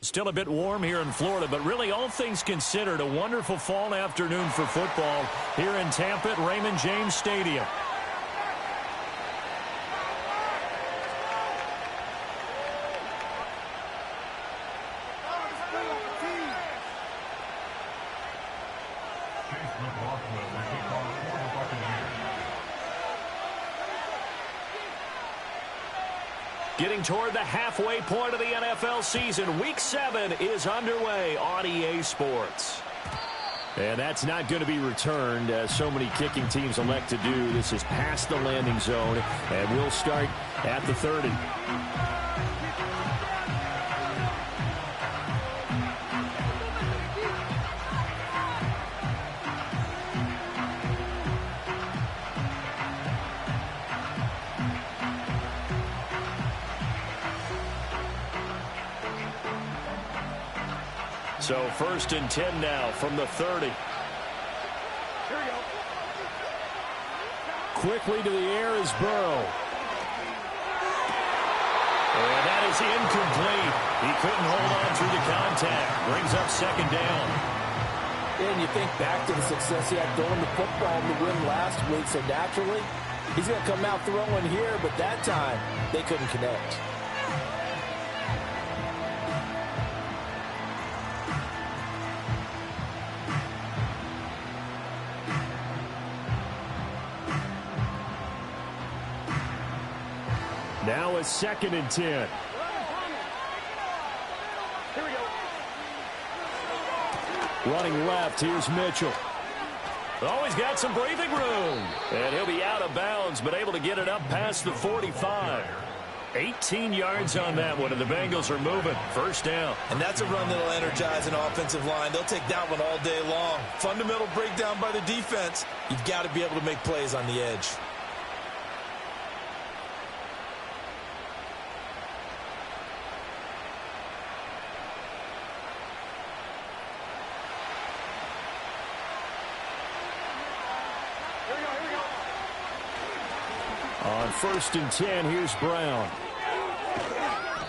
Still a bit warm here in Florida, but really all things considered, a wonderful fall afternoon for football here in Tampa at Raymond James Stadium. Getting toward the halfway point of the NFL season. Week 7 is underway on EA Sports. And that's not going to be returned, as so many kicking teams elect to do. This is past the landing zone, and we'll start at the 30. So 1st and 10 now from the 30. Here we go. Quickly to the air is Burrow. And that is incomplete. He couldn't hold on through the contact. Brings up 2nd down. And you think back to the success he had throwing the football in the win last week, so naturally he's going to come out throwing here, but that time they couldn't connect. Now it's 2nd and 10. Here we go. Running left, here's Mitchell. Oh, he's got some breathing room. And he'll be out of bounds, but able to get it up past the 45. 18 yards on that one, and the Bengals are moving. 1st down. And that's a run that'll energize an offensive line. They'll take that one all day long. Fundamental breakdown by the defense. You've got to be able to make plays on the edge. On 1st and 10, here's Brown.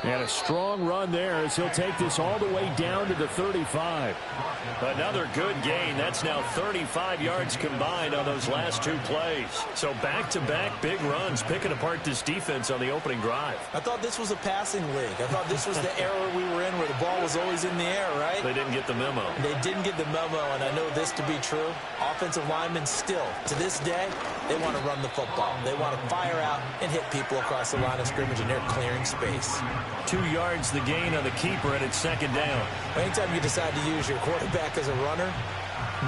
And a strong run there as he'll take this all the way down to the 35. Another good gain. That's now 35 yards combined on those last 2 plays. So back-to-back big runs, picking apart this defense on the opening drive. I thought this was a passing league. I thought this was the era we were in where the ball was always in the air, right? They didn't get the memo. They didn't get the memo, and I know this to be true. Offensive linemen still, to this day, they want to run the football. They want to fire out and hit people across the line of scrimmage, and they're clearing space. 2 yards the gain on the keeper, and it's 2nd down. Anytime you decide to use your quarterback as a runner,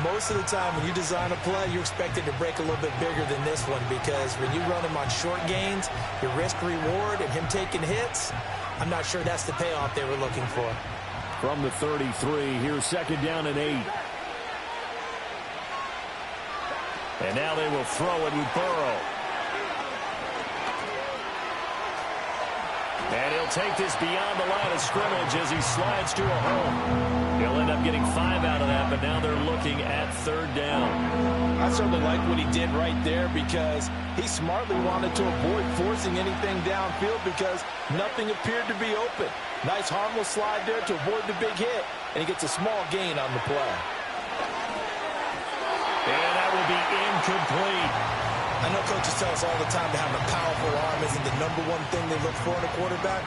most of the time when you design a play, you're expected to break a little bit bigger than this one, because when you run him on short gains, your risk-reward and him taking hits, I'm not sure that's the payoff they were looking for. From the 33, here's 2nd down and 8. And now they will throw it with Burrow. And he'll take this beyond the line of scrimmage as he slides to a hole. He'll end up getting 5 out of that, but now they're looking at 3rd down. I certainly like what he did right there, because he smartly wanted to avoid forcing anything downfield because nothing appeared to be open. Nice harmless slide there to avoid the big hit, and he gets a small gain on the play. And that will be incomplete. I know coaches tell us all the time that having a powerful arm isn't the #1 thing they look for in a quarterback.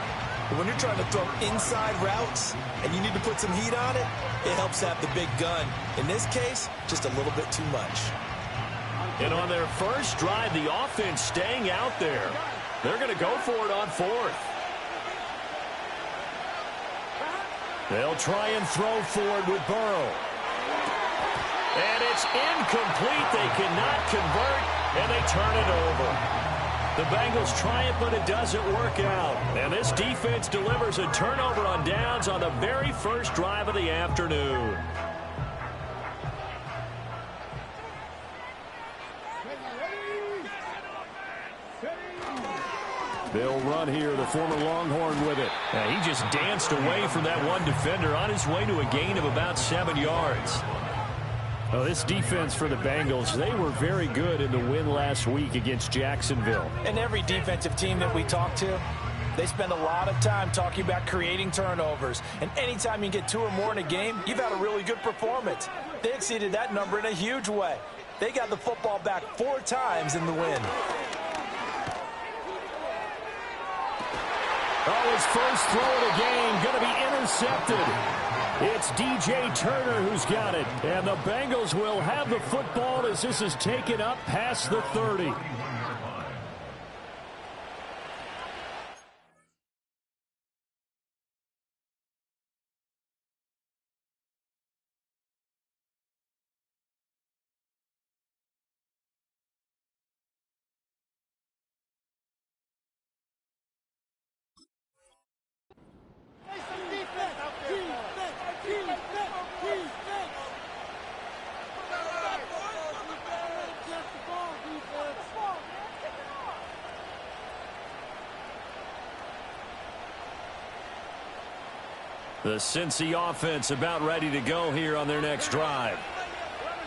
But when you're trying to throw inside routes and you need to put some heat on it, it helps have the big gun. In this case, just a little bit too much. And on their first drive, the offense staying out there. They're going to go for it on 4th. They'll try and throw forward with Burrow. And it's incomplete. They cannot convert, and they turn it over. The Bengals try it, but it doesn't work out. And this defense delivers a turnover on downs on the very first drive of the afternoon. They'll run here, the former Longhorn with it. Now, he just danced away from that one defender on his way to a gain of about 7 yards. Well, this defense for the Bengals, they were very good in the win last week against Jacksonville. And every defensive team that we talk to, They spend a lot of time talking about creating turnovers. And anytime you get 2 or more in a game, you've had a really good performance. They exceeded that number in a huge way. They got the football back 4 times in the win. Oh, his first throw of the game going to be intercepted. It's DJ Turner who's got it. And the Bengals will have the football as this is taken up past the 30. The Cincy offense about ready to go here on their next drive.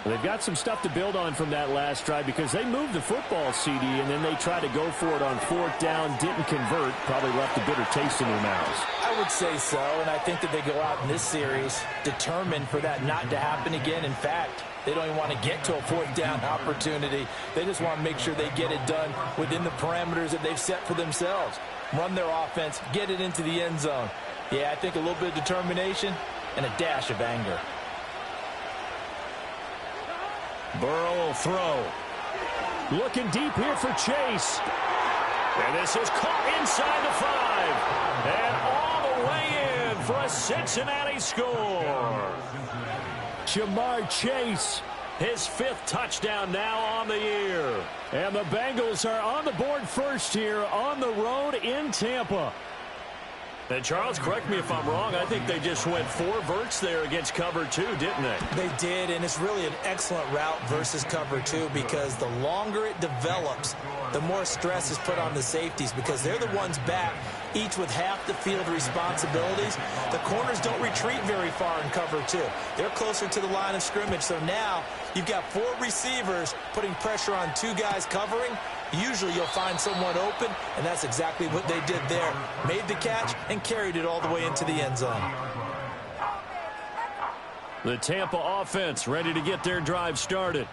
They've got some stuff to build on from that last drive because they moved the football, CD, and then they tried to go for it on 4th down, didn't convert, probably left a bitter taste in their mouths. I would say so, and I think that they go out in this series determined for that not to happen again. In fact, they don't even want to get to a 4th down opportunity. They just want to make sure they get it done within the parameters that they've set for themselves. Run their offense, get it into the end zone. Yeah, I think a little bit of determination and a dash of anger. Burrow will throw. Looking deep here for Chase. And this is caught inside the 5. And all the way in for a Cincinnati score. Jamar Chase, his 5th touchdown now on the year. And the Bengals are on the board first here on the road in Tampa. And Charles, correct me if I'm wrong, I think they just went 4 verts there against cover 2, didn't they? They did, and it's really an excellent route versus cover 2 because the longer it develops, the more stress is put on the safeties because they're the ones back, each with half the field responsibilities. The corners don't retreat very far in cover 2. They're closer to the line of scrimmage, so now you've got 4 receivers putting pressure on 2 guys covering. Usually you'll find someone open, and that's exactly what they did there. Made the catch and carried it all the way into the end zone. The Tampa offense ready to get their drive started.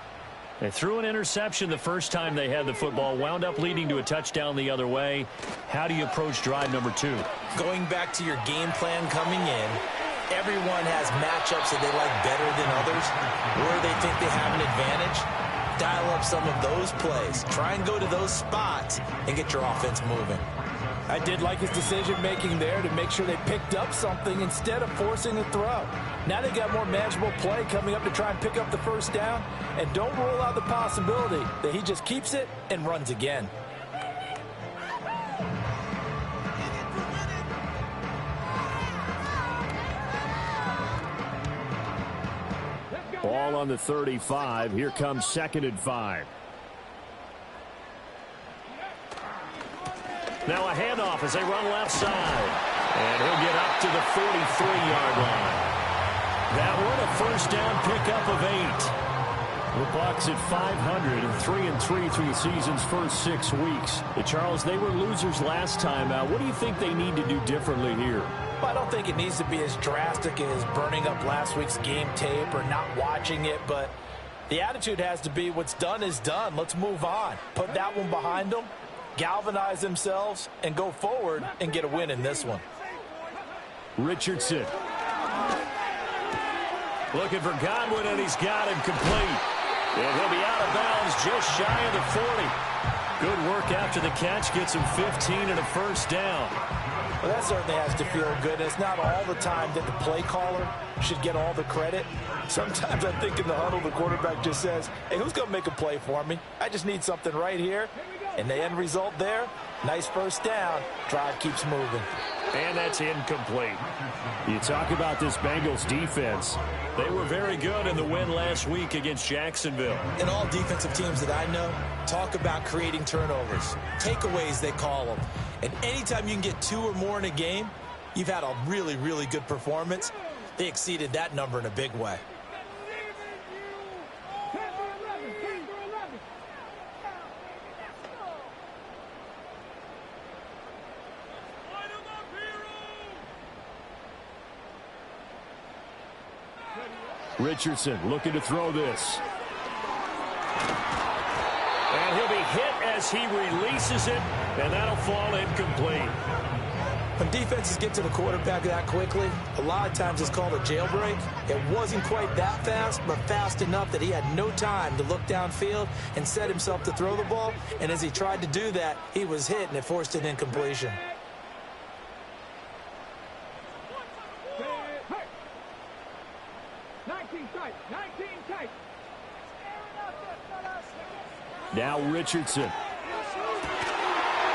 They threw an interception the first time they had the football, wound up leading to a touchdown the other way. How do you approach drive number 2? Going back to your game plan coming in, everyone has matchups that they like better than others, where they think they have an advantage. Dial up some of those plays. Try and go to those spots and get your offense moving. I did like his decision-making there to make sure they picked up something instead of forcing a throw. Now they got more manageable play coming up to try and pick up the 1st down. And don't rule out the possibility that he just keeps it and runs again. Ball on the 35. Here comes 2nd and 5. Now a handoff as they run left side. And he'll get up to the 43-yard line. That one a 1st down pickup of 8. The Bucs at 500 and 3-3 through the season's first 6 weeks. Charles, they were losers last time out. What do you think they need to do differently here? Well, I don't think it needs to be as drastic as burning up last week's game tape or not watching it, but the attitude has to be what's done is done. Let's move on. Put that one behind them, galvanize themselves, and go forward and get a win in this one. Richardson. Looking for Godwin, and he's got him complete. And he'll be out of bounds just shy of the 40. Good work after the catch. Gets him 15 and a 1st down. Well, that certainly has to feel good. It's not all the time that the play caller should get all the credit. Sometimes I think in the huddle, the quarterback just says, hey, who's going to make a play for me? I just need something right here. And the end result there, nice 1st down. Drive keeps moving. And that's incomplete. You talk about this Bengals defense. They were very good in the win last week against Jacksonville. And all defensive teams that I know talk about creating turnovers. Takeaways, they call them. And anytime you can get 2 or more in a game, you've had a really, really good performance. They exceeded that number in a big way. Richardson looking to throw this. And he'll be hit as he releases it, and that'll fall incomplete. When defenses get to the quarterback that quickly, a lot of times it's called a jailbreak. It wasn't quite that fast, but fast enough that he had no time to look downfield and set himself to throw the ball. And as he tried to do that, he was hit, and it forced an incompletion. Now Richardson.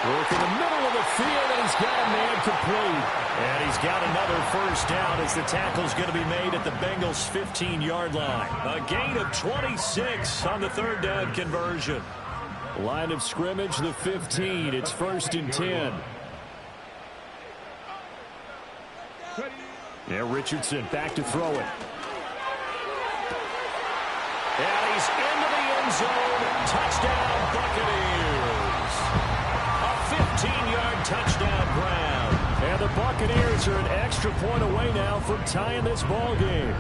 Work in the middle of the field, and he's got a man complete. And he's got another first down as the tackle's going to be made at the Bengals' 15-yard line. A gain of 26 on the third down conversion. Line of scrimmage, the 15. It's 1st and 10. Yeah, Richardson back to throw it. And he's into the end zone. Touchdown, Buccaneers. A 15-yard touchdown grab. And the Buccaneers are an extra point away now from tying this ball game.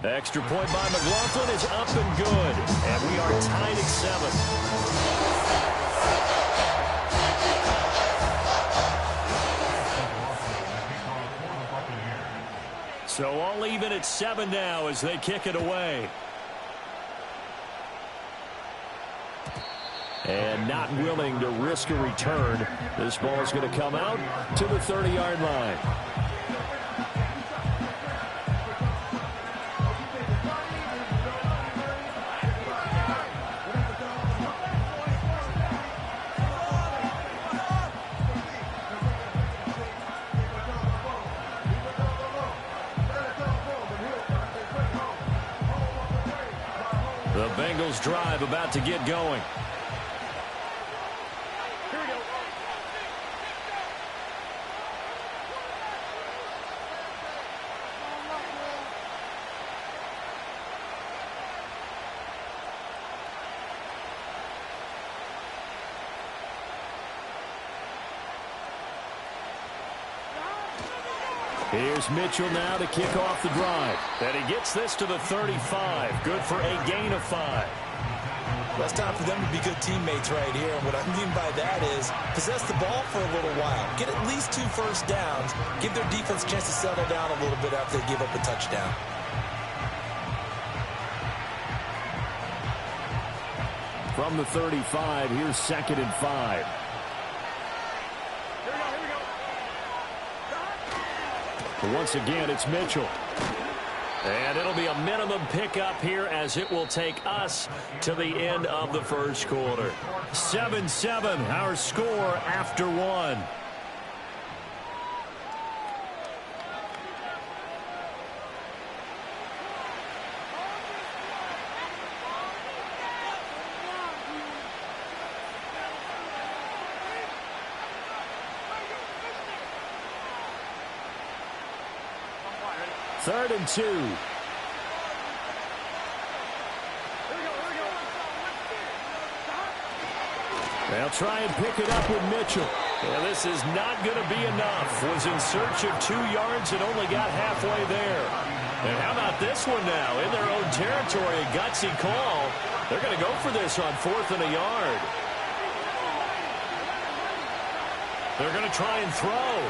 Extra point by McLaughlin is up and good. And we are tied at 7. So all even at 7 now as they kick it away. And not willing to risk a return. This ball is going to come out to the 30-yard line. The Bengals drive about to get going. Here we go. Here's Mitchell now to kick off the drive. And he gets this to the 35. Good for a gain of 5. Well, it's time for them to be good teammates right here. And what I mean by that is possess the ball for a little while. Get at least 2 first downs. Give their defense a chance to settle down a little bit after they give up a touchdown. From the 35, here's 2nd and 5. Once again, it's Mitchell. And it'll be a minimum pickup here as it will take us to the end of the first quarter. 7-7, our score after 1. Third and 2. They'll try and pick it up with Mitchell. Yeah, this is not going to be enough. Was in search of 2 yards and only got halfway there. And how about this one now? In their own territory, a gutsy call. They're going to go for this on 4th and a yard. They're going to try and throw.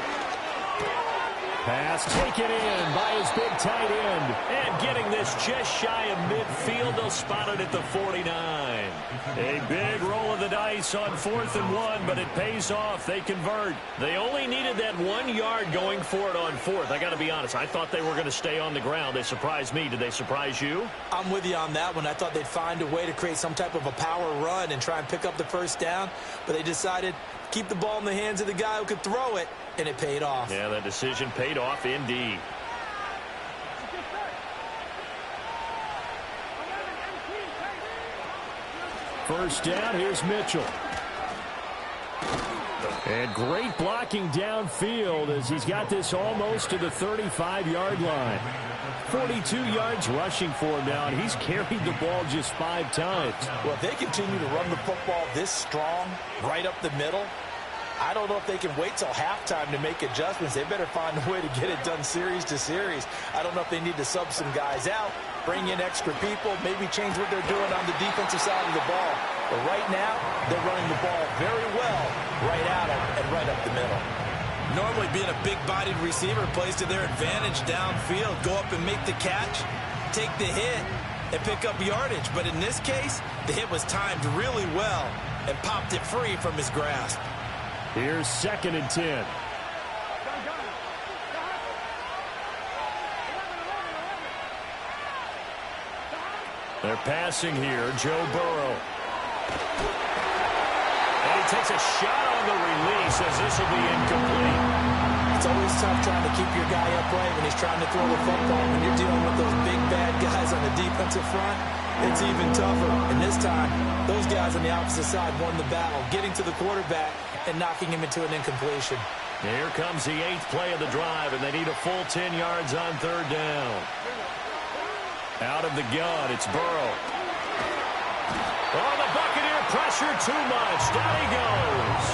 Pass taken in by his big tight end. And getting this just shy of midfield. They'll spot it at the 49. A big roll of the dice on 4th and 1, but it pays off. They convert. They only needed that 1 yard going for it on 4th. I got to be honest. I thought they were going to stay on the ground. They surprised me. Did they surprise you? I'm with you on that one. I thought they'd find a way to create some type of a power run and try and pick up the first down, but they decided keep the ball in the hands of the guy who could throw it, and it paid off. Yeah, the decision paid off indeed. First down, here's Mitchell. And great blocking downfield as he's got this almost to the 35-yard line. 42 yards rushing for him now, and he's carried the ball just 5 times. Well, if they continue to run the football this strong, right up the middle, I don't know if they can wait till halftime to make adjustments. They better find a way to get it done series to series. I don't know if they need to sub some guys out, bring in extra people, maybe change what they're doing on the defensive side of the ball. But right now, they're running the ball very well right at them and right up the middle. Normally being a big-bodied receiver plays to their advantage downfield. Go up and make the catch, take the hit, and pick up yardage. But in this case, the hit was timed really well and popped it free from his grasp. Here's 2nd and 10. They're passing here, Joe Burrow. And he takes a shot on the release as this will be incomplete. It's always tough trying to keep your guy upright when he's trying to throw the football. When you're dealing with those big, bad guys on the defensive front, it's even tougher. And this time, those guys on the opposite side won the battle, getting to the quarterback and knocking him into an incompletion. Here comes the 8th play of the drive, and they need a full 10 yards on 3rd down. Out of the gun, it's Burrow. Oh, the Buccaneer pressure too much. Down he goes.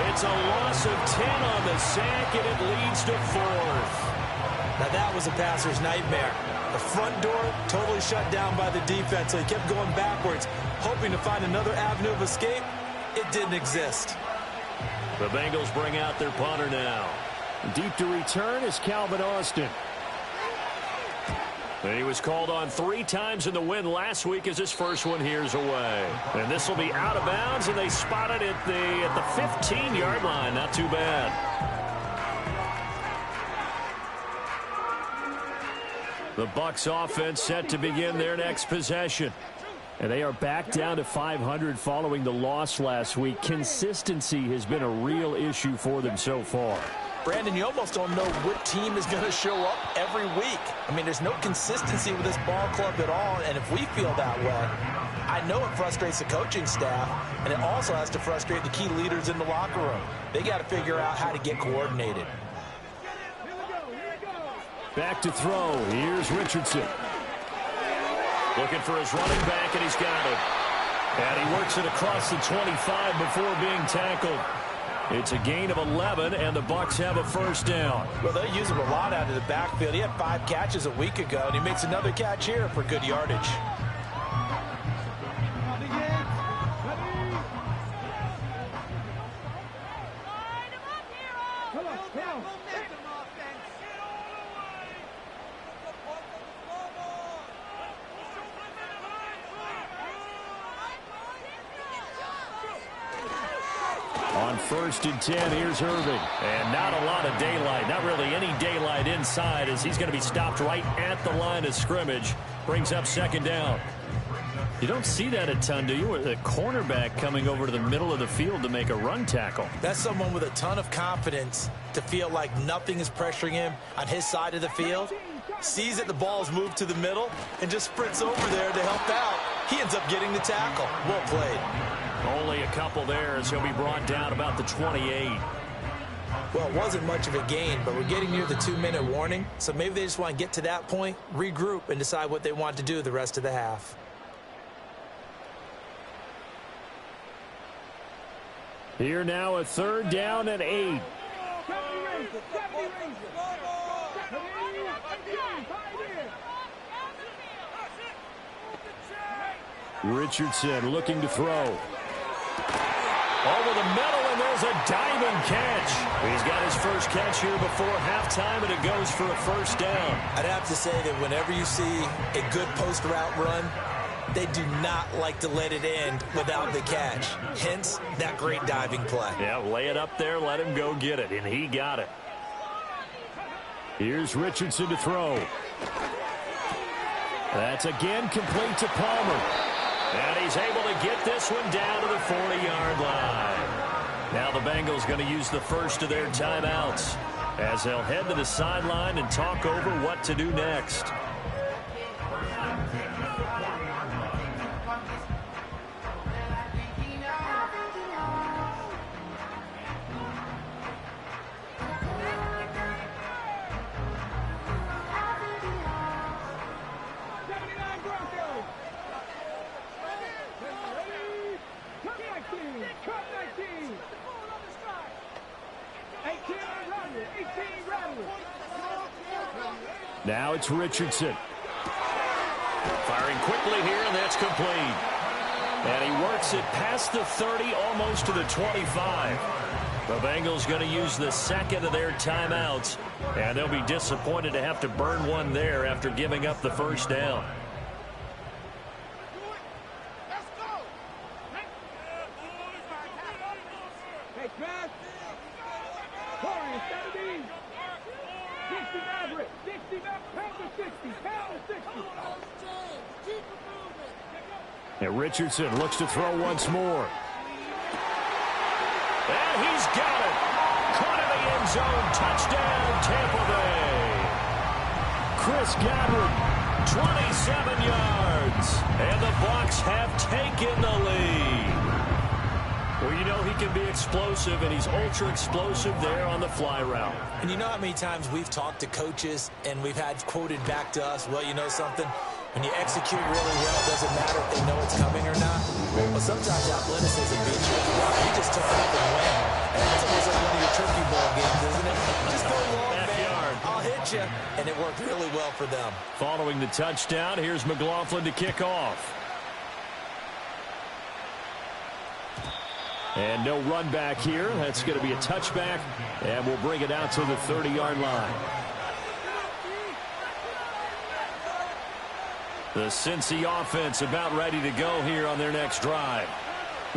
It's a loss of 10 on the sack, and it leads to 4th. Now that was a passer's nightmare. The front door totally shut down by the defense, so he kept going backwards, hoping to find another avenue of escape. It didn't exist. The Bengals bring out their punter now. Deep to return is Calvin Austin. And he was called on 3 times in the win last week as his first one here's away. And this will be out of bounds, and they spot it at the 15-yard line. Not too bad. The Bucs offense set to begin their next possession. And they are back down to 500 following the loss last week. Consistency has been a real issue for them so far. Brandon, you almost don't know what team is going to show up every week. I mean, there's no consistency with this ball club at all, and if we feel that way, I know it frustrates the coaching staff, and it also has to frustrate the key leaders in the locker room. They got to figure out how to get coordinated. Back to throw. Here's Richardson. Looking for his running back, and he's got it. And he works it across the 25 before being tackled. It's a gain of 11, and the Bucs have a first down. Well, they use him a lot out of the backfield. He had 5 catches a week ago, and he makes another catch here for good yardage. On 1st and 10, here's Irving. And not a lot of daylight. Not really any daylight inside as he's going to be stopped right at the line of scrimmage. Brings up 2nd down. You don't see that a ton, do you? With a cornerback coming over to the middle of the field to make a run tackle. That's someone with a ton of confidence to feel like nothing is pressuring him on his side of the field. Sees that the ball's moved to the middle and just sprints over there to help out. He ends up getting the tackle. Well played. Only a couple there as he'll be brought down about the 28. Well, it wasn't much of a gain, but we're getting near the 2-minute warning, so maybe they just want to get to that point, regroup, and decide what they want to do the rest of the half. Here now, a 3rd down and 8. Richardson looking to throw. Over the middle, and there's a diving catch. He's got his first catch here before halftime, and it goes for a first down. I'd have to say that whenever you see a good post route run, they do not like to let it end without the catch. Hence, that great diving play. Yeah, lay it up there, let him go get it, and he got it. Here's Richardson to throw. That's again complete to Palmer. And he's able to get this one down to the 40-yard line. Now the Bengals going to use the first of their timeouts as they'll head to the sideline and talk over what to do next. Now it's Richardson. Firing quickly here, and that's complete. And he works it past the 30, almost to the 25. The Bengals going to use the second of their timeouts, and they'll be disappointed to have to burn one there after giving up the first down. And Richardson looks to throw once more. And he's got it. Caught in the end zone. Touchdown, Tampa Bay. Chris Godwin, 27 yards. And the Bucs have taken the lead. Well, you know he can be explosive, and he's ultra explosive there on the fly route. And you know how many times we've talked to coaches and we've had quoted back to us, well, you know something? When you execute really well, it doesn't matter if they know it's coming or not. Well, sometimes athleticism beats you. You just took it up and win. And that's almost like one of your turkey bowl games, isn't it? Just go long, man. I'll hit you. And it worked really well for them. Following the touchdown, here's McLaughlin to kick off. And no run back here. That's going to be a touchback. And we'll bring it out to the 30-yard line. The Cincy offense about ready to go here on their next drive.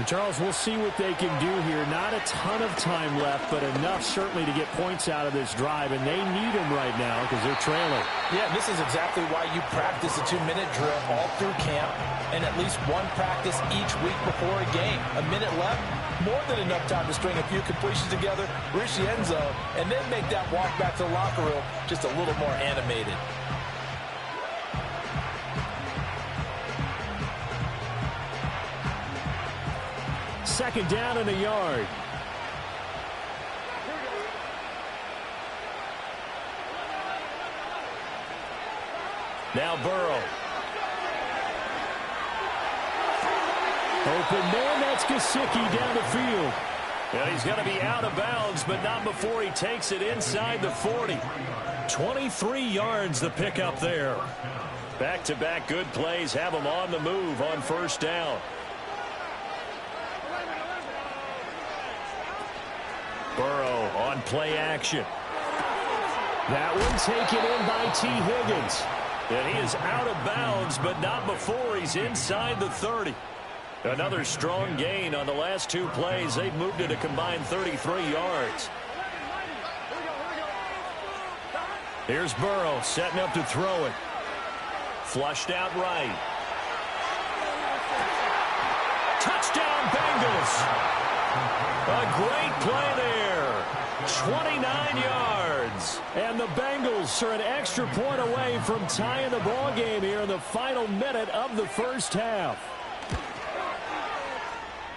Charles, we'll see what they can do here. Not a ton of time left, but enough certainly to get points out of this drive, and they need them right now because they're trailing. Yeah, this is exactly why you practice a 2-minute drill all through camp and at least one practice each week before a game. A minute left, more than enough time to string a few completions together, reach the end zone, and then make that walk back to the locker room just a little more animated. Second down and a yard. Now Burrow. Open man, that's Gesicki down the field. And he's going to be out of bounds, but not before he takes it inside the 40. 23 yards the pickup there. Back-to-back good plays have him on the move on first down. Burrow on play action. That one taken in by T. Higgins. And he is out of bounds, but not before he's inside the 30. Another strong gain on the last two plays. They've moved it a combined 33 yards. Here's Burrow setting up to throw it. Flushed out right. Touchdown, Bengals. A great play there. 29 yards. And the Bengals are an extra point away from tying the ball game here in the final minute of the first half.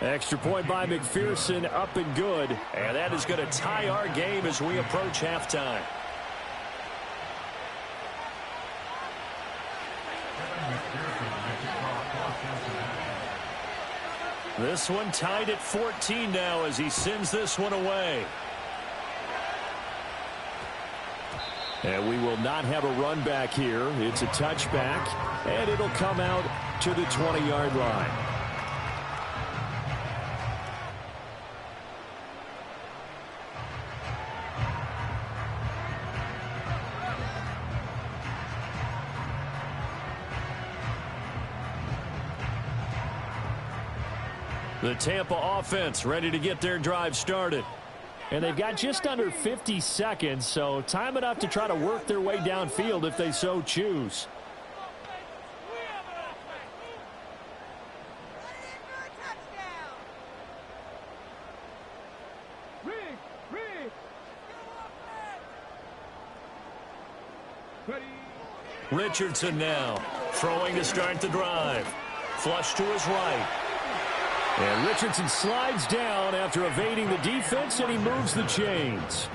Extra point by McPherson, up and good. And that is going to tie our game as we approach halftime. This one tied at 14 now as he sends this one away. And we will not have a run back here. It's a touchback, and it'll come out to the 20-yard line. The Tampa offense ready to get their drive started. And they've got just under 50 seconds, so time enough to try to work their way downfield if they so choose. Richardson now throwing to start the drive. Flush to his right. And Richardson slides down after evading the defense, and he moves the chains.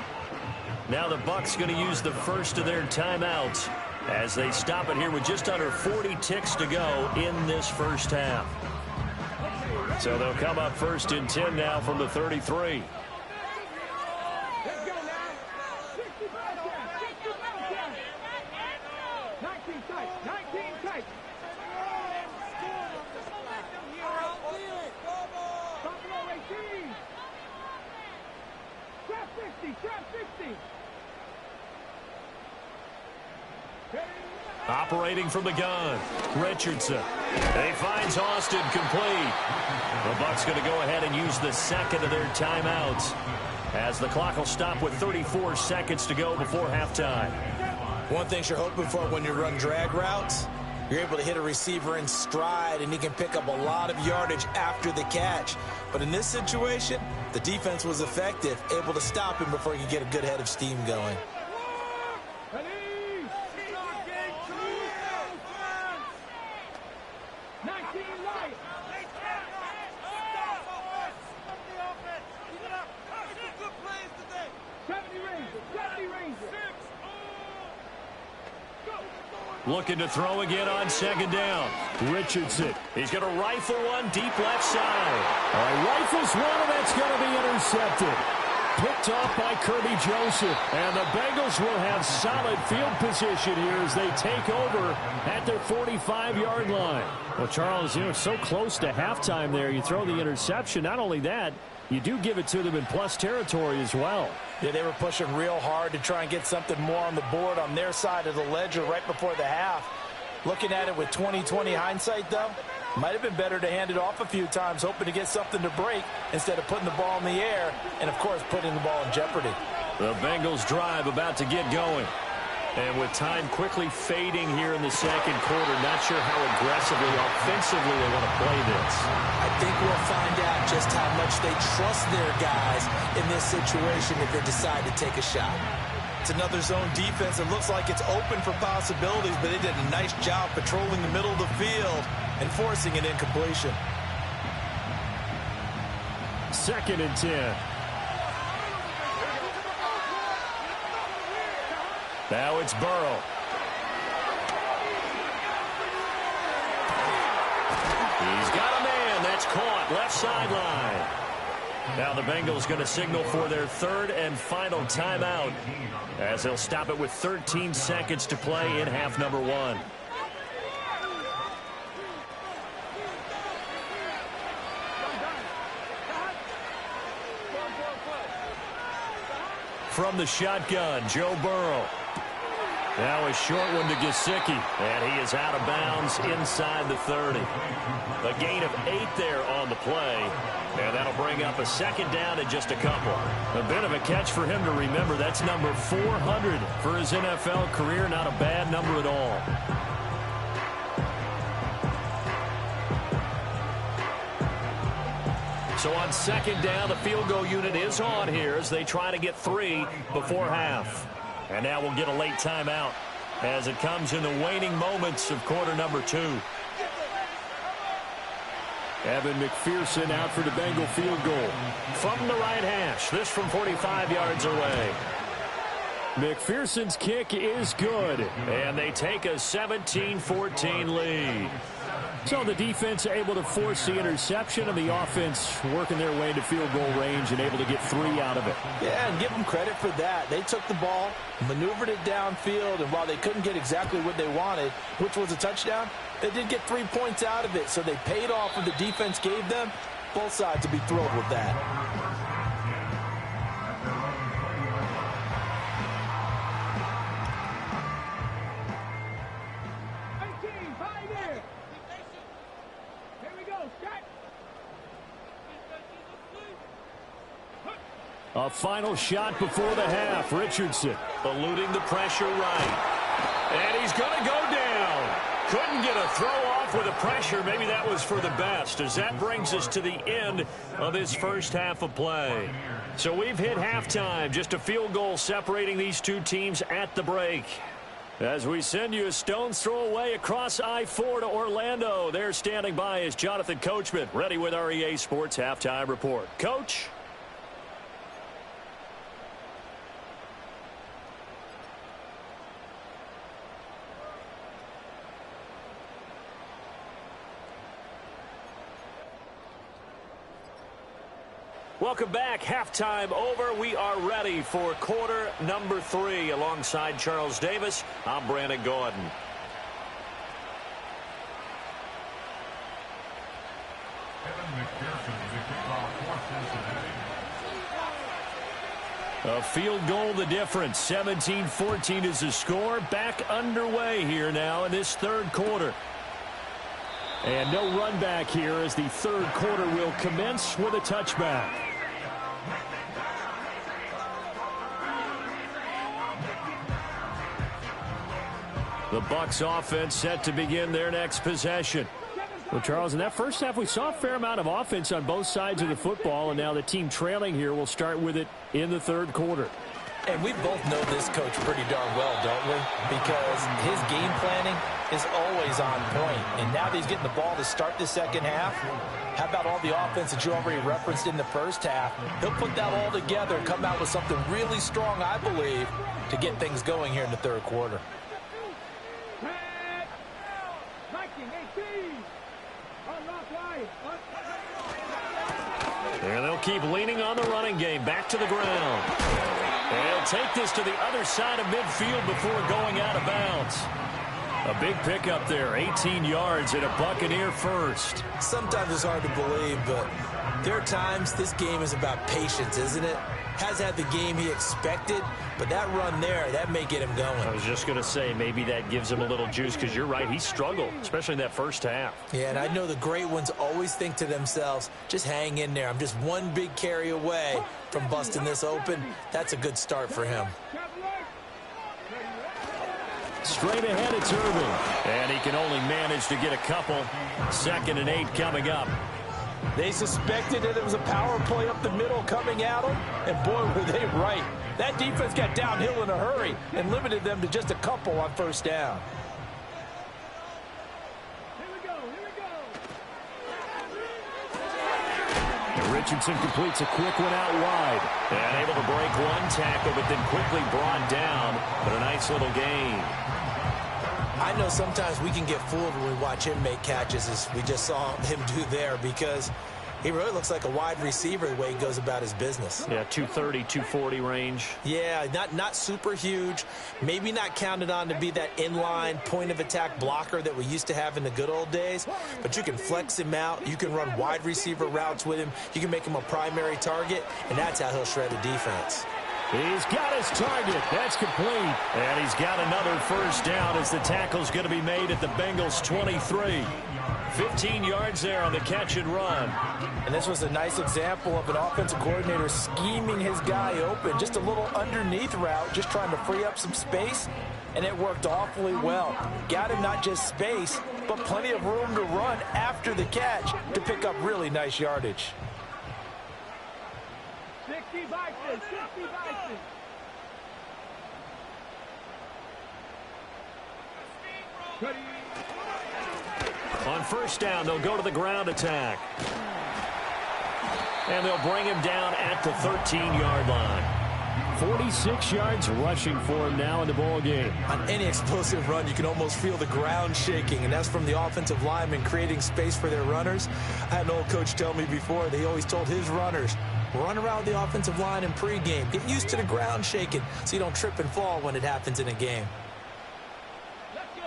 Now the Bucs going to use the first of their timeouts as they stop it here with just under 40 ticks to go in this first half. So they'll come up first and 10 now from the 33. Operating from the gun, Richardson. He finds Austin complete. The Bucs going to go ahead and use the second of their timeouts, as the clock will stop with 34 seconds to go before halftime. One thing you're hoping for when you run drag routes, you're able to hit a receiver in stride, and he can pick up a lot of yardage after the catch. But in this situation, the defense was effective, able to stop him before he could get a good head of steam going. Looking to throw again on second down. Richardson. He's going to rifle one deep left side. Rifles one, and that's going to be intercepted. Picked off by Kirby Joseph. And the Bengals will have solid field position here as they take over at their 45-yard line. Well, Charles, so close to halftime there. You throw the interception. Not only that, you do give it to them in plus territory as well. Yeah, they were pushing real hard to try and get something more on the board on their side of the ledger right before the half. Looking at it with 20/20 hindsight, though, might have been better to hand it off a few times, hoping to get something to break instead of putting the ball in the air and, of course, putting the ball in jeopardy. The Bengals drive about to get going. And with time quickly fading here in the second quarter, not sure how aggressively, offensively they want to play this. I think we'll find out just how much they trust their guys in this situation if they decide to take a shot. It's another zone defense. It looks like it's open for possibilities, but they did a nice job patrolling the middle of the field and forcing an incompletion. 2nd and 10. Now it's Burrow. He's got a man. That's caught. Left sideline. Now the Bengals going to signal for their third and final timeout, as they'll stop it with 13 seconds to play in half number 1. From the shotgun, Joe Burrow. Now a short one to Gesicki, and he is out of bounds inside the 30. A gain of 8 there on the play, and that'll bring up a second down in just a couple. A bit of a catch for him to remember. That's number 400 for his NFL career. Not a bad number at all. So on second down, the field goal unit is on here as they try to get 3 before half. And now we'll get a late timeout as it comes in the waning moments of quarter number 2. Evan McPherson out for the Bengal field goal. From the right hash, this from 45 yards away. McPherson's kick is good. And they take a 17-14 lead. So the defense able to force the interception, and the offense working their way into field goal range and able to get 3 out of it. Yeah, and give them credit for that. They took the ball, maneuvered it downfield, and while they couldn't get exactly what they wanted, which was a touchdown, they did get 3 points out of it. So they paid off what the defense gave them. Both sides to be thrilled with that. A final shot before the half. Richardson eluding the pressure right. And he's going to go down. Couldn't get a throw off with the pressure. Maybe that was for the best, as that brings us to the end of this first half of play. So we've hit halftime. Just a field goal separating these two teams at the break. As we send you a stone's throw away across I-4 to Orlando. There standing by is Jonathan Coachman, ready with our EA Sports Halftime Report. Coach? Welcome back. Halftime over. We are ready for quarter number 3. Alongside Charles Davis, I'm Brandon Gordon. A field goal the difference. 17-14 is the score. Back underway here now in this third quarter. And no run back here as the third quarter will commence with a touchback. The Bucs offense set to begin their next possession. Well, Charles, in that first half, we saw a fair amount of offense on both sides of the football, and now the team trailing here will start with it in the third quarter. And we both know this coach pretty darn well, don't we? Because his game planning is always on point. And now that he's getting the ball to start the second half, how about all the offense that you already referenced in the first half? He'll put that all together and come out with something really strong, I believe, to get things going here in the third quarter. And they'll keep leaning on the running game. Back to the ground. And he'll take this to the other side of midfield before going out of bounds. A big pickup there. 18 yards and a Buccaneer first. Sometimes it's hard to believe, but there are times this game is about patience, isn't it? Has had the game he expected, but that run there, that may get him going. I was just going to say, maybe that gives him a little juice, because you're right, he struggled, especially in that first half. Yeah, and I know the great ones always think to themselves, just hang in there. I'm just one big carry away from busting this open. That's a good start for him. Straight ahead, it's Irving. And he can only manage to get a couple. 2nd and 8 coming up. They suspected that it was a power play up the middle coming at them, and boy, were they right. That defense got downhill in a hurry and limited them to just a couple on first down. Richardson completes a quick one out wide. And able to break one tackle, but then quickly brought down. But a nice little gain. I know sometimes we can get fooled when we watch him make catches, as we just saw him do there, because he really looks like a wide receiver the way he goes about his business. Yeah, 230, 240 range. Yeah, not super huge. Maybe not counted on to be that inline point-of-attack blocker that we used to have in the good old days, but you can flex him out. You can run wide receiver routes with him. You can make him a primary target, and that's how he'll shred a defense. He's got his target. That's complete. And he's got another first down as the tackle's going to be made at the Bengals 23. 15 yards there on the catch and run. And this was a nice example of an offensive coordinator scheming his guy open. Just a little underneath route, just trying to free up some space. And it worked awfully well. Got him not just space, but plenty of room to run after the catch to pick up really nice yardage. 60 Vikings, 60 Vikings. On first down, they'll go to the ground attack. And they'll bring him down at the 13-yard line. 46 yards rushing for him now in the ball game. On any explosive run, you can almost feel the ground shaking, and that's from the offensive linemen creating space for their runners. I had an old coach tell me before, they always told his runners, run around the offensive line in pregame. Get used to the ground shaking so you don't trip and fall when it happens in a game. Let's go.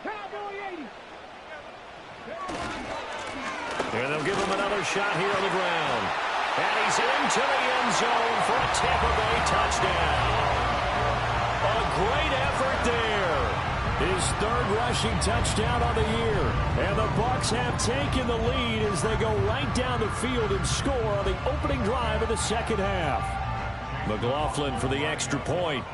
Cowboy 80. And they'll give him another shot here on the ground. And he's into the end zone for a Tampa Bay touchdown. A great effort there. His third rushing touchdown on the year. And the Bucs have taken the lead as they go right down the field and score on the opening drive of the second half. McLaughlin for the extra point.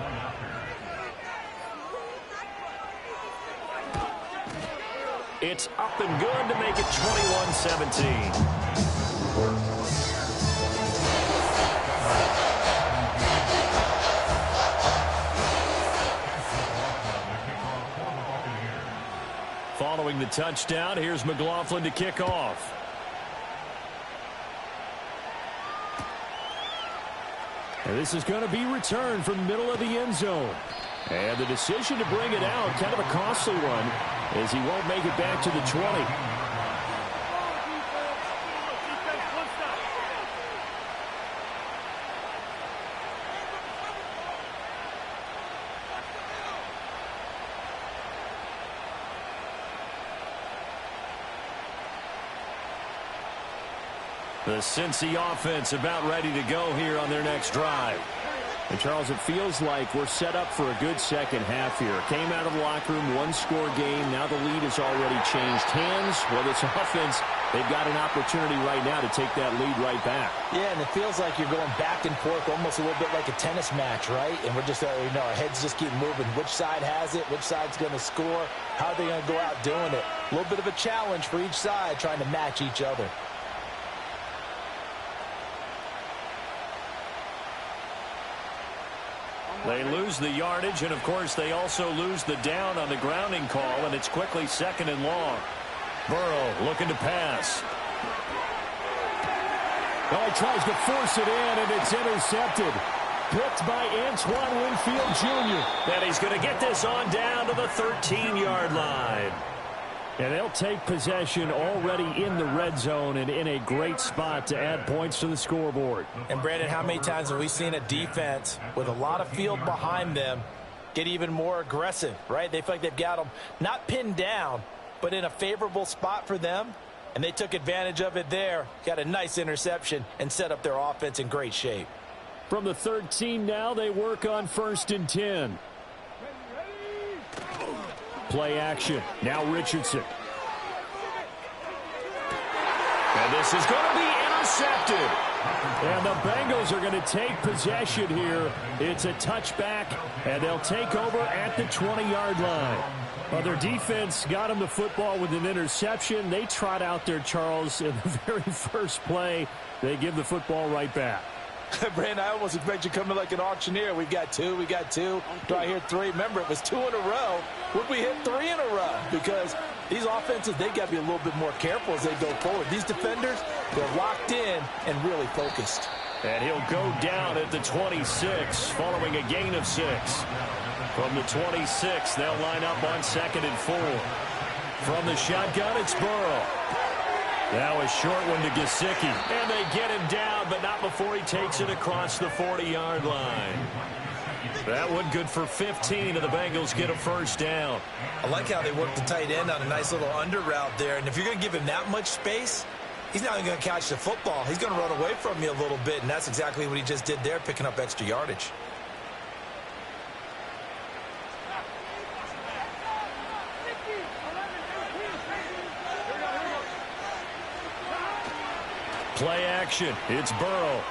It's up and good to make it 21-17. Following the touchdown, here's McLaughlin to kick off. And this is going to be returned from the middle of the end zone. And the decision to bring it out, kind of a costly one, as he won't make it back to the 20. The Cincy offense about ready to go here on their next drive. And, Charles, it feels like we're set up for a good second half here. Came out of the locker room, one-score game. Now the lead has already changed hands. Well, this offense, they've got an opportunity right now to take that lead right back. Yeah, and it feels like you're going back and forth almost a little bit like a tennis match, right? And we're just, our heads just keep moving. Which side has it? Which side's going to score? How are they going to go out doing it? A little bit of a challenge for each side trying to match each other. They lose the yardage, and, of course, they also lose the down on the grounding call, and it's quickly 2nd and long. Burrow looking to pass. Oh, he tries to force it in, and it's intercepted. Picked by Antoine Winfield Jr. And he's going to get this on down to the 13-yard line. And they'll take possession already in the red zone and in a great spot to add points to the scoreboard. And, Brandon, how many times have we seen a defense with a lot of field behind them get even more aggressive, right? They feel like they've got them not pinned down, but in a favorable spot for them, and they took advantage of it there, got a nice interception, and set up their offense in great shape. From the 13 now, they work on 1st and 10. Play action. Now Richardson. And this is going to be intercepted. And the Bengals are going to take possession here. It's a touchback, and they'll take over at the 20-yard line. Well, their defense got them the football with an interception. They trot out there, Charles, in the very first play. They give the football right back. Brandon, I almost expect you coming like an auctioneer. We've got two. Do I hear 3? Remember, it was 2 in a row. Would we hit 3 in a row? Because these offenses, they got to be a little bit more careful as they go forward. These defenders, they're locked in and really focused. And he'll go down at the 26 following a gain of 6. From the 26, they'll line up on 2nd and 4. From the shotgun, it's Burrow. Now a short one to Gesicki. And they get him down, but not before he takes it across the 40-yard line. That one good for 15, and the Bengals get a first down. I like how they work the tight end on a nice little under route there. And if you're going to give him that much space, he's not even going to catch the football. He's going to run away from you a little bit, and that's exactly what he just did there, picking up extra yardage. Play action. It's Burrow.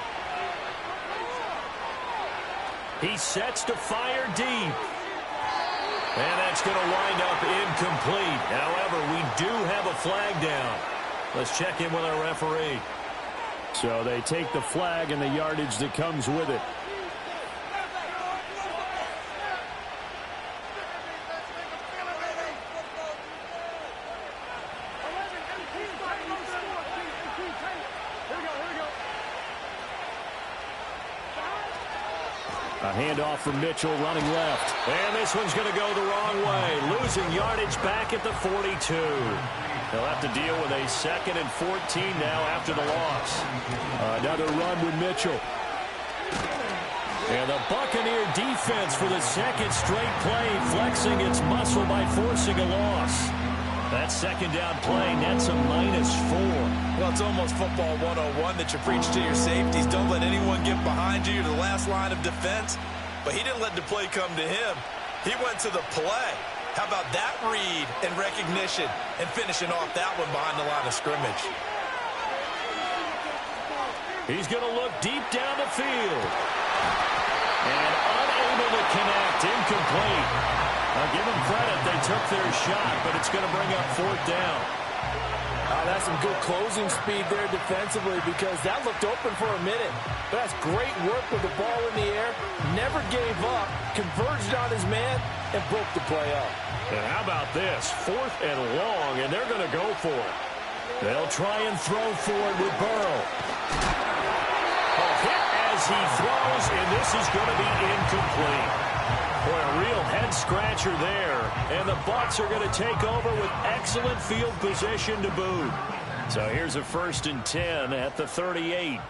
He sets to fire deep. And that's going to wind up incomplete. However, we do have a flag down. Let's check in with our referee. So they take the flag and the yardage that comes with it. A handoff from Mitchell running left. And this one's going to go the wrong way. Losing yardage back at the 42. They'll have to deal with a 2nd and 14 now after the loss. Another run with Mitchell. And the Buccaneer defense for the 2nd straight play, flexing its muscle by forcing a loss. That 2nd down play nets a -4. Well, it's almost football 101 that you preach to your safeties. Don't let anyone get behind you. You're the last line of defense. But he didn't let the play come to him. He went to the play. How about that read and recognition and finishing off that one behind the line of scrimmage? He's going to look deep down the field. And unable to connect. Incomplete. I'll give them credit. They took their shot, but it's going to bring up 4th down. That's some good closing speed there defensively because that looked open for a minute. But that's great work with the ball in the air. Never gave up, converged on his man, and broke the play up. And how about this? 4th and long, and they're going to go for it. They'll try and throw for it with Burrow. A hit as he throws, and this is going to be incomplete. Boy, a real head-scratcher there. And the Bucs are going to take over with excellent field position to boot. So here's a 1st and 10 at the 38.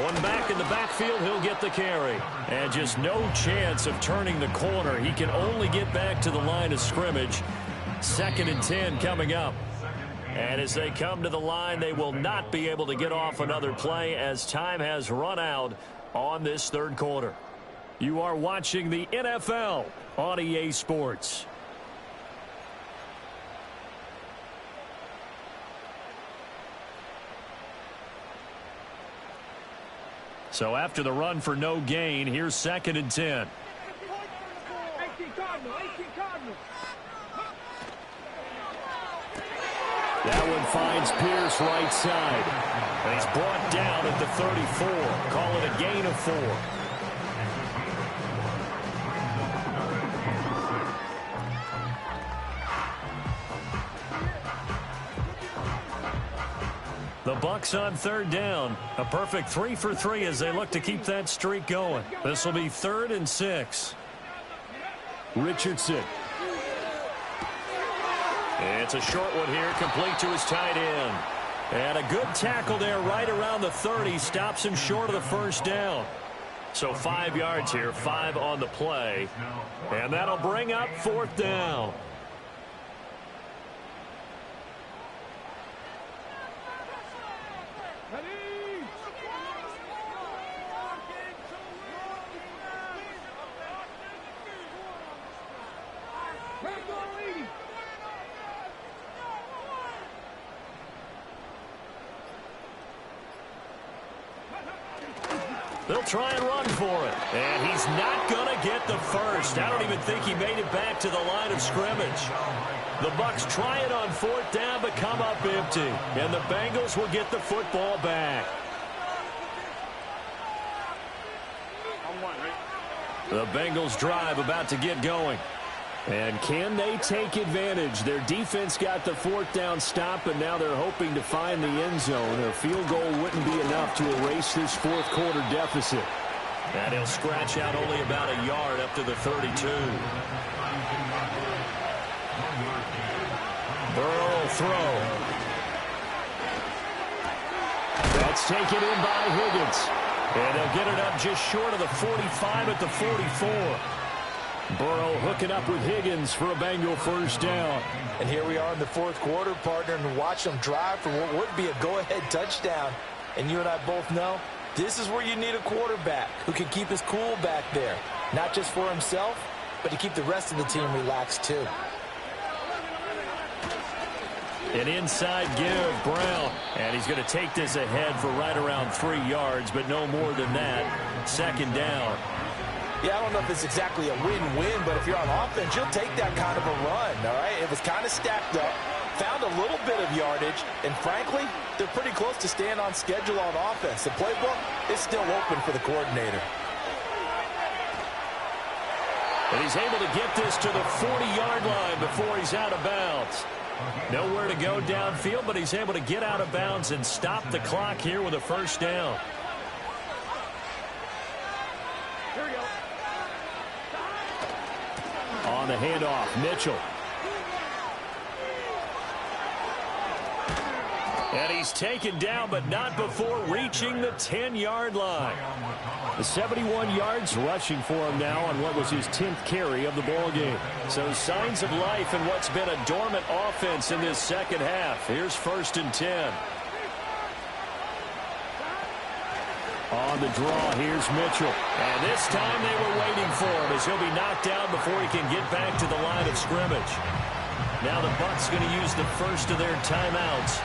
One back in the backfield, he'll get the carry. And just no chance of turning the corner. He can only get back to the line of scrimmage. 2nd and 10 coming up. And as they come to the line, they will not be able to get off another play as time has run out on this 3rd quarter. You are watching the NFL on EA Sports. So after the run for no gain, here's 2nd and 10. 18 Cardinal, 18 Cardinal. That one finds Pierce right side. And he's brought down at the 34. Call it a gain of 4. The Bucs on 3rd down. A perfect 3 for 3 as they look to keep that streak going. This will be 3rd and 6. Richardson. It's a short one here, complete to his tight end. And a good tackle there right around the 30. Stops him short of the 1st down. So 5 yards here, 5 on the play. And that'll bring up 4th down. They'll try and run for it. And he's not going to get the first. I don't even think he made it back to the line of scrimmage. The Bucs try it on 4th down, but come up empty. And the Bengals will get the football back. The Bengals drive about to get going. And can they take advantage? Their defense got the 4th down stop, and now they're hoping to find the end zone. A field goal wouldn't be enough to erase this 4th quarter deficit. And he'll scratch out only about a yard up to the 32. Burrow throw. That's taken in by Higgins. And they'll get it up just short of the 45 at the 44. Burrow hooking up with Higgins for a Bengal 1st down. And here we are in the 4th quarter, partner, and watch them drive for what would be a go-ahead touchdown. And you and I both know this is where you need a quarterback who can keep his cool back there. Not just for himself, but to keep the rest of the team relaxed too. An inside give, Brown. And he's going to take this ahead for right around 3 yards, but no more than that. 2nd down. Yeah, I don't know if it's exactly a win-win, but if you're on offense, you'll take that kind of a run, all right? It was kind of stacked up, found a little bit of yardage, and frankly, they're pretty close to staying on schedule on offense. The playbook is still open for the coordinator. And he's able to get this to the 40-yard line before he's out of bounds. Nowhere to go downfield, but he's able to get out of bounds and stop the clock here with a 1st down. Here we go. On the handoff, Mitchell. And he's taken down, but not before reaching the 10-yard line. The 71 yards rushing for him now on what was his 10th carry of the ballgame. So signs of life in what's been a dormant offense in this 2nd half. Here's 1st and 10. On the draw, here's Mitchell. And this time they were waiting for him as he'll be knocked down before he can get back to the line of scrimmage. Now the Bucs going to use the first of their timeouts.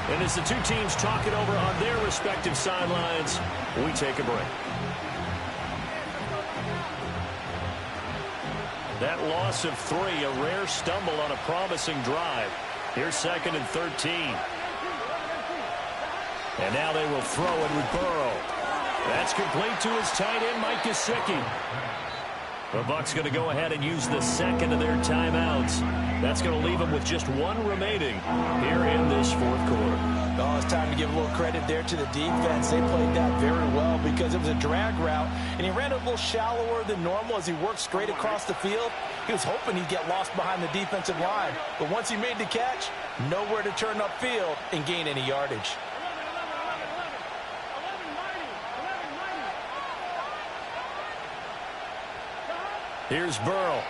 And as the two teams talk it over on their respective sidelines, we take a break. That loss of 3, a rare stumble on a promising drive. Here's 2nd and 13. And now they will throw it with Burrow. That's complete to his tight end, Mike Gesicki. The Bucs going to go ahead and use the 2nd of their timeouts. That's going to leave them with just 1 remaining here in this 4th quarter. Oh, it's time to give a little credit there to the defense. They played that very well because it was a drag route, and he ran a little shallower than normal as he worked straight across the field. He was hoping he'd get lost behind the defensive line, but once he made the catch, nowhere to turn upfield and gain any yardage. Here's Burrow.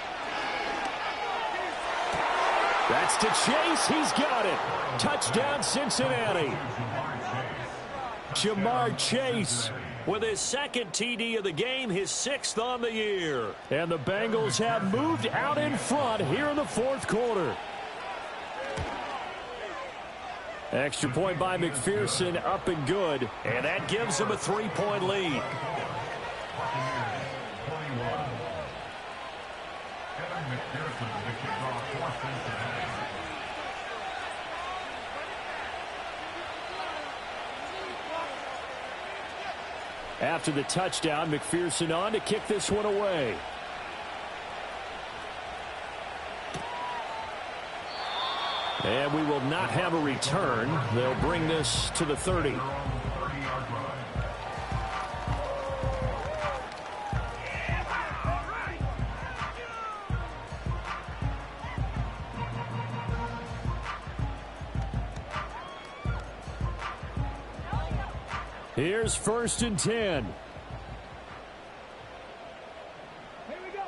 That's to Chase. He's got it. Touchdown, Cincinnati. Jamar Chase with his second TD of the game, his 6th on the year. And the Bengals have moved out in front here in the 4th quarter. Extra point by McPherson, up and good. And that gives him a 3-point lead. After the touchdown, McPherson on to kick this one away. And we will not have a return. They'll bring this to the 30. Here's 1st and 10. Here we go.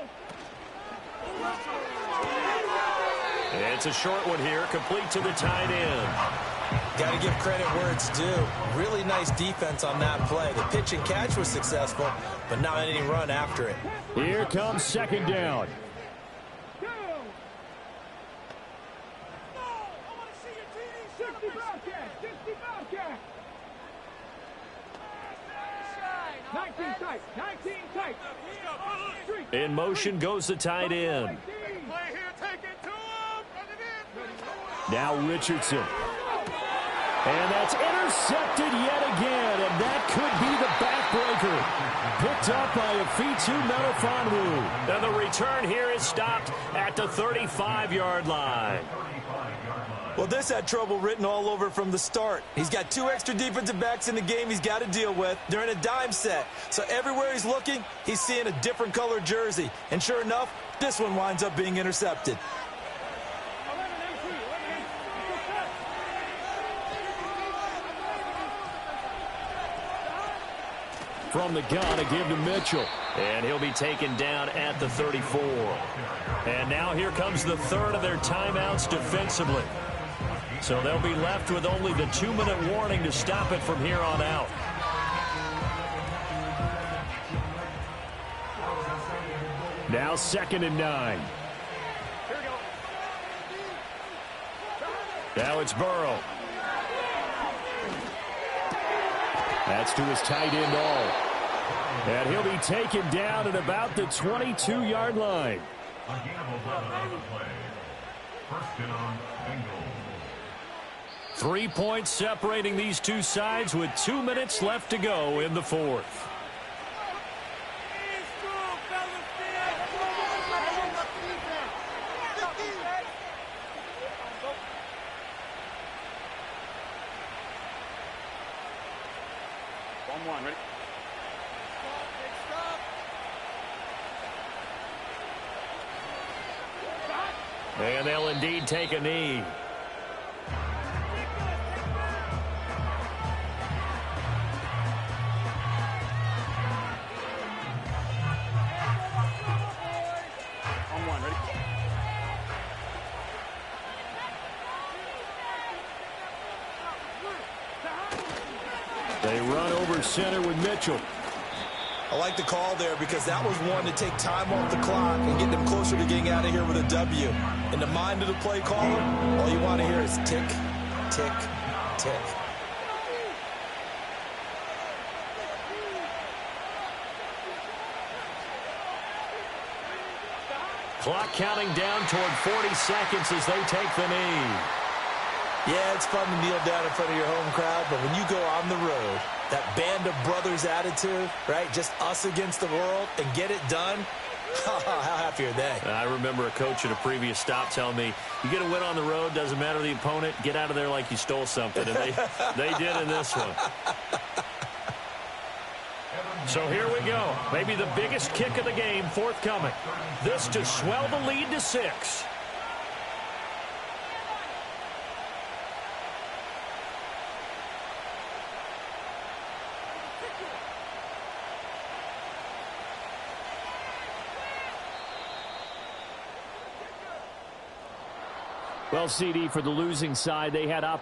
It's a short one here, complete to the tight end. Got to give credit where it's due. Really nice defense on that play. The pitch and catch was successful, but not any run after it. Here comes 2nd down. Go. 60 Bobcat. 60 Bobcat. 19 tight. 19 tight. In motion goes the tight end. Now Richardson. And that's intercepted yet again, and that could be the backbreaker. Picked up by Afitu Melifonwu. And the return here is stopped at the 35-yard line. Well, this had trouble written all over from the start. He's got 2 extra defensive backs in the game he's got to deal with. They're in a dime set. So everywhere he's looking, he's seeing a different color jersey. And sure enough, this one winds up being intercepted. From the gun, a give to Mitchell. And he'll be taken down at the 34. And now here comes the 3rd of their timeouts defensively. So they'll be left with only the 2-minute warning to stop it from here on out. Now 2nd and 9. Now it's Burrow. That's to his tight end all. And he'll be taken down at about the 22-yard line. 3 points separating these two sides with 2 minutes left to go in the 4th. Ready? And they'll indeed take a knee. On 1, ready? They run over center with Mitchell. I like the call there because that was one to take time off the clock and get them closer to getting out of here with a W. In the mind of the play caller, all you want to hear is tick, tick, tick. Clock counting down toward 40 seconds as they take the knee. Yeah, it's fun to kneel down in front of your home crowd, but when you go on the road, that band of brothers attitude, right? Just us against the world and get it done. How happy are they? I remember a coach at a previous stop telling me, you get a win on the road, doesn't matter the opponent, get out of there like you stole something. And they did in this one. So here we go. Maybe the biggest kick of the game forthcoming. This to swell the lead to 6. Well, CD, for the losing side, they had